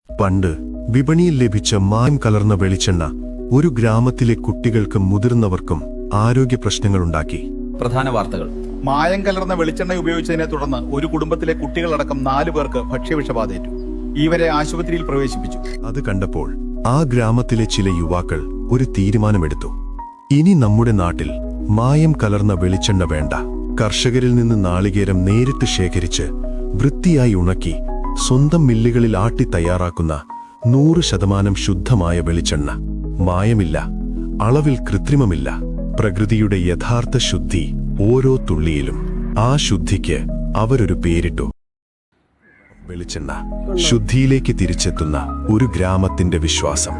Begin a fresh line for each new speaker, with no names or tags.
പണ്ട് വിപണിയിൽ ലഭിച്ച മായം കലർന്ന വെളിച്ചെണ്ണ ഒരു ഗ്രാമത്തിലെ കുട്ടികൾക്കും മുതിർന്നവർക്കും ആരോഗ്യ പ്രശ്നങ്ങളുണ്ടാക്കി.
പ്രധാന വാർത്തകൾ.
മായം കലർന്ന വെളിച്ചെണ്ണ ഉപയോഗിച്ചതിനെ തുടർന്ന് ഒരു കുടുംബത്തിലെ കുട്ടികളടക്കം 4 പേർക്ക് ഭക്ഷ്യവിഷബാധയേറ്റു. ഇവരെ ആശുപത്രിയിൽ പ്രവേശിപ്പിച്ചു.
അത് കണ്ടപ്പോൾ ആ ഗ്രാമത്തിലെ ചില യുവാക്കൾ ഒരു തീരുമാനമെടുത്തു. ഇനി നമ്മുടെ നാട്ടിൽ മായം കലർന്ന വെളിച്ചെണ്ണ വേണ്ട. കർഷകരിൽ നിന്ന് നാളികേരം നേരിട്ട് ശേഖരിച്ച് വൃത്തിയായി ഉണക്കി സ്വന്തം മില്ലുകളിൽ ആട്ടി തയ്യാറാക്കുന്ന 100% ശുദ്ധമായ വെളിച്ചെണ്ണ. മായമില്ല, അളവിൽ കൃത്രിമമില്ല, പ്രകൃതിയുടെ യഥാർത്ഥ ശുദ്ധി ഓരോ തുള്ളിയിലും. ആ ശുദ്ധിക്ക് അവരൊരു പേരിട്ടു: വെളിച്ചെണ്ണ. ശുദ്ധിയിലേക്ക് തിരിച്ചെത്തുന്ന ഒരു ഗ്രാമത്തിന്റെ വിശ്വാസം.